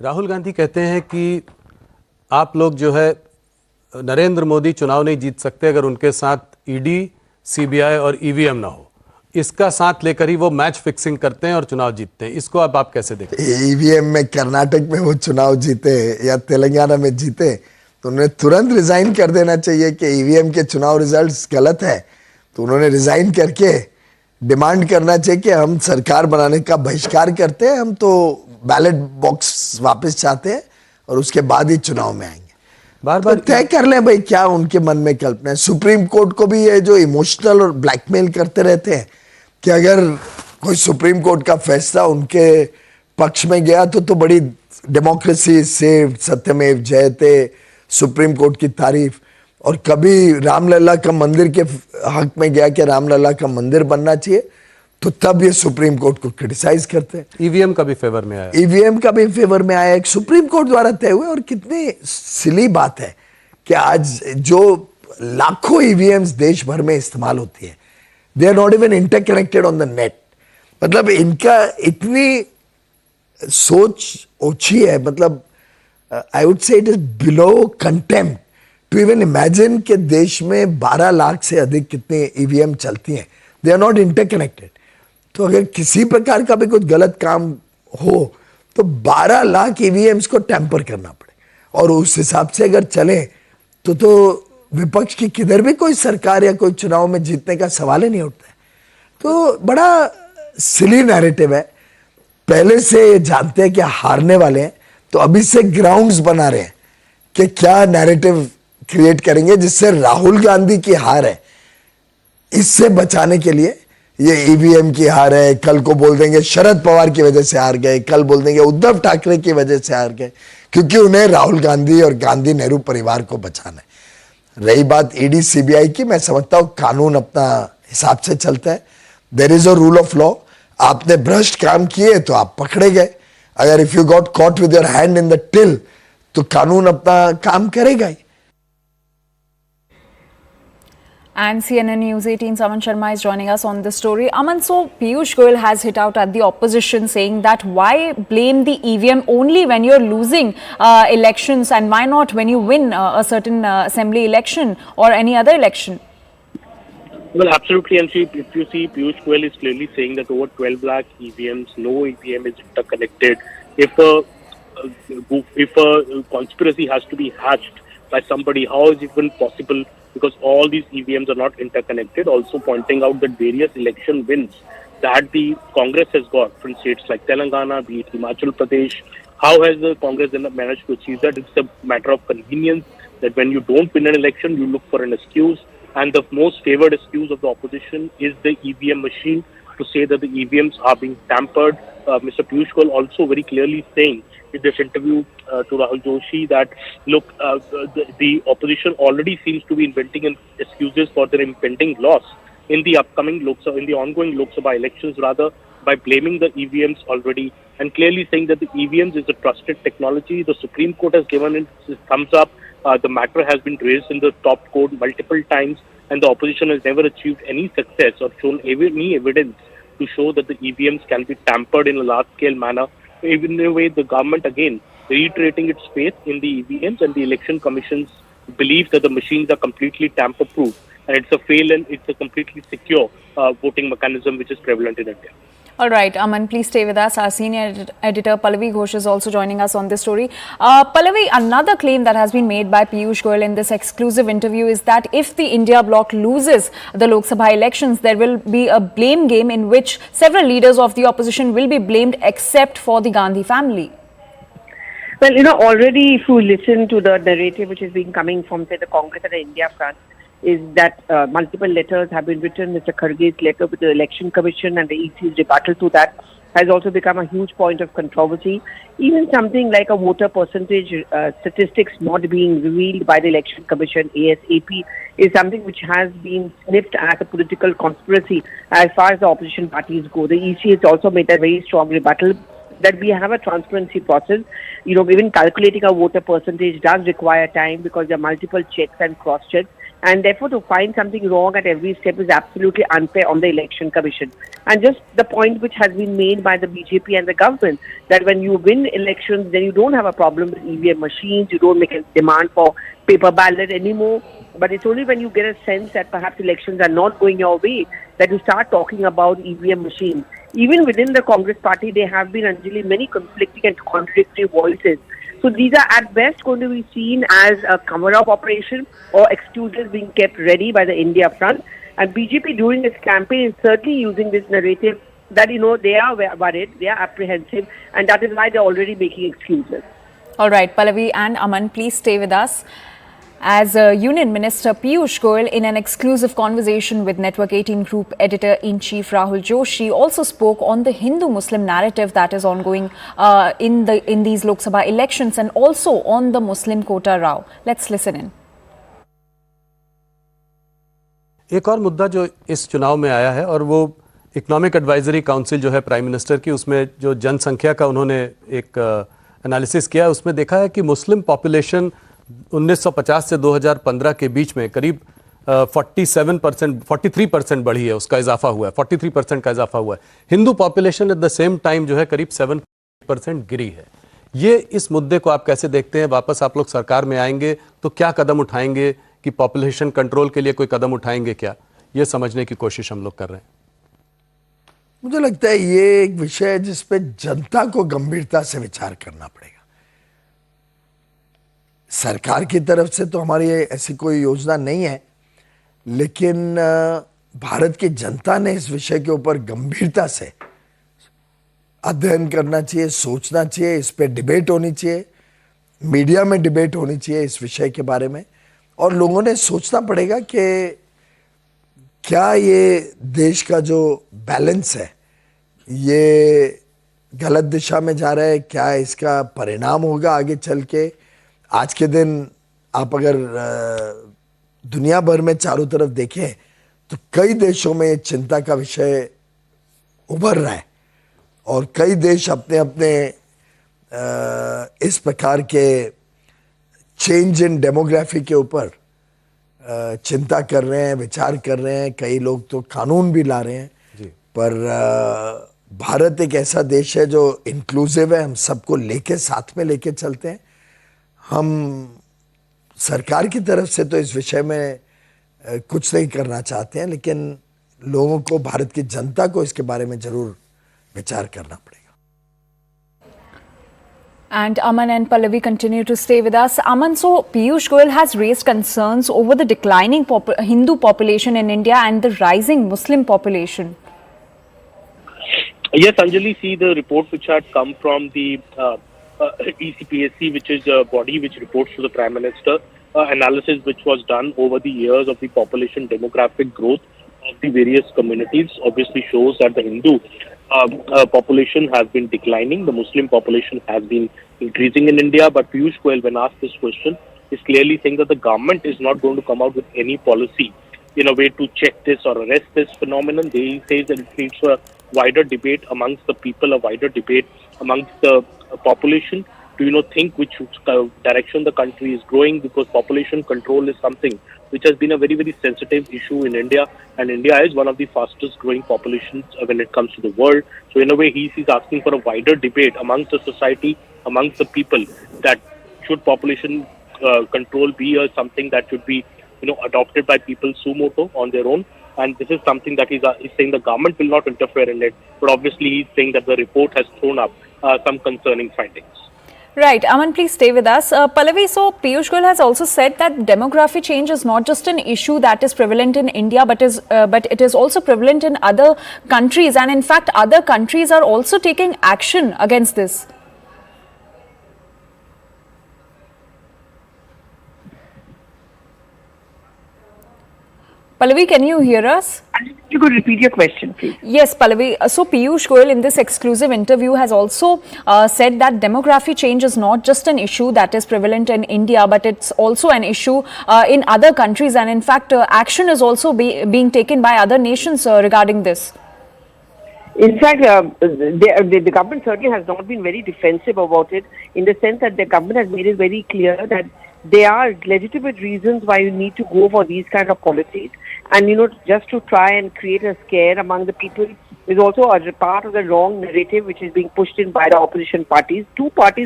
राहुल गांधी कहते हैं कि आप लोग जो है नरेंद्र मोदी चुनाव नहीं जीत सकते अगर उनके साथ ईडी, सीबीआई और ईवीएम ना हो। इसका साथ लेकर ही वो मैच फिक्सिंग करते हैं और चुनाव जीतते हैं। इसको अब आप कैसे देखते हैं? ईवीएम में कर्नाटक में वो चुनाव जीते या तेलंगाना में जीते तो उन्हें तुरंत रिजाइन कर देना चाहिए कि ईवीएम के चुनाव रिजल्ट्स गलत है। तो उन्होंने रिजाइन करके डिमांड करना चाहिए कि हम सरकार बनाने का बहिष्कार करते हैं, हम तो बैलेट बॉक्स वापस चाहते हैं और उसके बाद ही चुनाव में आएंगे। बार बार तो तय कर लें भाई क्या उनके मन में कल्पना है। सुप्रीम कोर्ट को भी ये जो इमोशनल और ब्लैकमेल करते रहते हैं कि अगर कोई सुप्रीम कोर्ट का फैसला उनके पक्ष में गया तो बड़ी डेमोक्रेसी से सत्यमेव जयते, सुप्रीम कोर्ट की तारीफ। और कभी रामलला का मंदिर के हक में गया कि रामलला का मंदिर बनना चाहिए तो तब ये सुप्रीम कोर्ट को क्रिटिसाइज करते हैं। ईवीएम का भी फेवर में आया, ईवीएम का भी फेवर में आया, एक सुप्रीम कोर्ट द्वारा तय हुए। और कितनी सिली बात है कि आज जो लाखों ईवीएम्स देश भर में इस्तेमाल होती है, they are not even interconnected on the net. मतलब इनका इतनी सोच ओछी है, मतलब I would say it is below contempt to even imagine कि देश में 12 लाख से अधिक कितने ईवीएम चलती हैं, दे आर नॉट इंटरकनेक्टेड। तो अगर किसी प्रकार का भी कुछ गलत काम हो तो 12 लाख ईवीएम्स को टेम्पर करना पड़े और उस हिसाब से अगर चले तो विपक्ष की किधर भी कोई सरकार या कोई चुनाव में जीतने का सवाल ही नहीं उठता है। तो बड़ा सिली नैरेटिव है। पहले से जानते हैं कि हारने वाले हैं तो अभी से ग्राउंड्स बना रहे हैं कि क्या नैरेटिव क्रिएट करेंगे जिससे राहुल गांधी की हार है इससे बचाने के लिए ये ईवीएम की हार है। कल को बोल देंगे शरद पवार की वजह से हार गए, कल बोल देंगे उद्धव ठाकरे की वजह से हार गए, क्योंकि उन्हें राहुल गांधी और गांधी नेहरू परिवार को बचाना है। रही बात ईडी सीबीआई की, मैं समझता हूं कानून अपना हिसाब से चलता है। There is a rule of law. आपने भ्रष्ट काम किए तो आप पकड़े गए। अगर if you got caught with your hand in the till तो कानून अपना काम करेगा ही। And CNN News 18's Aman Sharma is joining us on this story. Aman, so Piyush Goyal has hit out at the opposition saying that why blame the EVM only when you're losing elections and why not when you win a certain assembly election or any other election? Well, absolutely. And see, if you see, Piyush Goyal is clearly saying that over 12 lakh EVMs, no EVM is interconnected. If a conspiracy has to be hatched by somebody, how is it even possible? Because all these EVMs are not interconnected. Also pointing out that various election wins that the Congress has got from states like Telangana, be it Himachal Pradesh, how has the Congress then managed to achieve that? It's a matter of convenience that when you don't win an election, you look for an excuse. And the most favored excuse of the opposition is the EVM machine, to say that the EVMs are being tampered. Mr. Piyush Goyal also very clearly saying in this interview to Rahul Joshi that, look, the opposition already seems to be inventing excuses for their impending loss in the upcoming in the ongoing Lok Sabha elections, rather, by blaming the EVMs already and clearly saying that the EVMs is a trusted technology. The Supreme Court has given it its thumbs up. The matter has been raised in the top court multiple times, and the opposition has never achieved any success or shown any evidence to show that the EVMs can be tampered in a large-scale manner. Even in a way, the government again reiterating its faith in the EVMs and the election commission's belief that the machines are completely tamper-proof and it's a completely secure voting mechanism which is prevalent in India. All right, Aman, please stay with us. Our senior editor Pallavi Ghosh is also joining us on this story. Pallavi, another claim that has been made by Piyush Goyal in this exclusive interview is that if the India bloc loses the Lok Sabha elections, there will be a blame game in which several leaders of the opposition will be blamed except for the Gandhi family. Well, already if you listen to the narrative which is being coming from, say, the Congress and the India front, is that multiple letters have been written. Mr. Kharge's letter with the Election Commission and the EC's rebuttal to that has also become a huge point of controversy. Even something like a voter percentage statistics not being revealed by the Election Commission ASAP is something which has been sniffed as a political conspiracy as far as the opposition parties go. The EC has also made a very strong rebuttal that we have a transparency process. Even calculating a voter percentage does require time because there are multiple checks and cross-checks. And therefore, to find something wrong at every step is absolutely unfair on the Election Commission. And just the point which has been made by the BJP and the government, that when you win elections, then you don't have a problem with EVM machines, you don't make a demand for paper ballot anymore. But it's only when you get a sense that perhaps elections are not going your way that you start talking about EVM machines. Even within the Congress party, there have been, Anjali, many conflicting and contradictory voices. So these are at best going to be seen as a cover-up operation or excuses being kept ready by the India front. And BJP during its campaign is certainly using this narrative that, they are worried, they are apprehensive, and that is why they're already making excuses. All right, Pallavi and Aman, please stay with us. As Union Minister Piyush Goyal, in an exclusive conversation with Network 18 Group Editor-in-Chief Rahul Joshi, also spoke on the Hindu-Muslim narrative that is ongoing in these Lok Sabha elections, and also on the Muslim quota row. Let's listen in. एक और मुद्दा जो इस चुनाव में आया है, और वो इकोनॉमिक एडवाइजरी काउंसिल जो है प्राइम मिनिस्टर की, उसमें जो जनसंख्या का उन्होंने एक एनालिसिस किया, उसमें देखा है कि मुस्लिम पॉपुलेशन 1950 से 2015 के बीच में करीब 43% बढ़ी है, उसका इजाफा हुआ है, 43% का इजाफा हुआ है। Hindu population at the same time जो है करीब 7% गिरी है। ये इस मुद्दे को आप कैसे देखते हैं? वापस आप लोग सरकार में आएंगे तो क्या कदम उठाएंगे, कि पॉपुलेशन कंट्रोल के लिए कोई कदम उठाएंगे क्या? ये समझने की कोशिश हम लोग कर रहे हैं। मुझे लगता है ये एक विषय है जिस पे जनता को गंभीरता से विचार करना पड़ेगा। सरकार की तरफ से तो हमारी ऐसी कोई योजना नहीं है, लेकिन भारत की जनता ने इस विषय के ऊपर गंभीरता से अध्ययन करना चाहिए, सोचना चाहिए, इस पे डिबेट होनी चाहिए, मीडिया में डिबेट होनी चाहिए इस विषय के बारे में, और लोगों ने सोचना पड़ेगा कि क्या ये देश का जो बैलेंस है ये गलत दिशा में जा रहा है, क्या इसका परिणाम होगा आगे चल के। आज के दिन आप अगर दुनिया भर में चारों तरफ देखें तो कई देशों में चिंता का विषय उभर रहा है, और कई देश अपने अपने इस प्रकार के चेंज इन डेमोग्राफी के ऊपर चिंता कर रहे हैं, विचार कर रहे हैं, कई लोग तो कानून भी ला रहे हैं जी। पर भारत एक ऐसा देश है जो इंक्लूसिव है, हम सबको लेके साथ में लेके चलते हैं। हम सरकार की तरफ से तो इस विषय में कुछ नहीं करना चाहते हैं, लेकिन लोगों को, भारत की जनता को इसके बारे में जरूर विचार करना पड़ेगा। And Aman and Pallavi continue to stay with us. Aman, so Piyush Goyal has raised concerns over the declining Hindu population in India and the rising Muslim population. Yes, Anjali, see the report which had come from the ECPSC, which is a body which reports to the Prime Minister, analysis which was done over the years of the population demographic growth of the various communities, obviously shows that the Hindu population has been declining, the Muslim population has been increasing in India. But Piyush Goyal, when asked this question, is clearly saying that the government is not going to come out with any policy in a way to check this or arrest this phenomenon. They say that it needs a wider debate amongst the people, a wider debate amongst the population to think which direction the country is growing, because population control is something which has been a very, very sensitive issue in India, and India is one of the fastest growing populations when it comes to the world. So in a way, he's asking for a wider debate amongst the society, amongst the people, that should population control be something that should be adopted by people suo motu on their own. And this is something that he's saying the government will not interfere in it, but obviously he's saying that the report has thrown up some concerning findings. Right. Aman, please stay with us. Pallavi, so Piyush Goyal has also said that demography change is not just an issue that is prevalent in India, but it is also prevalent in other countries. And in fact, other countries are also taking action against this. Pallavi, can you hear us? You could repeat your question, please. Yes, Pallavi. So Piyush Goyal in this exclusive interview has also said that demography change is not just an issue that is prevalent in India, but it's also an issue in other countries. And in fact, action is also being taken by other nations regarding this. In fact, the government certainly has not been very defensive about it, in the sense that the government has made it very clear that there are legitimate reasons why you need to go for these kind of policies. And, just to try and create a scare among the people is also a part of the wrong narrative which is being pushed in by the opposition parties. Two parties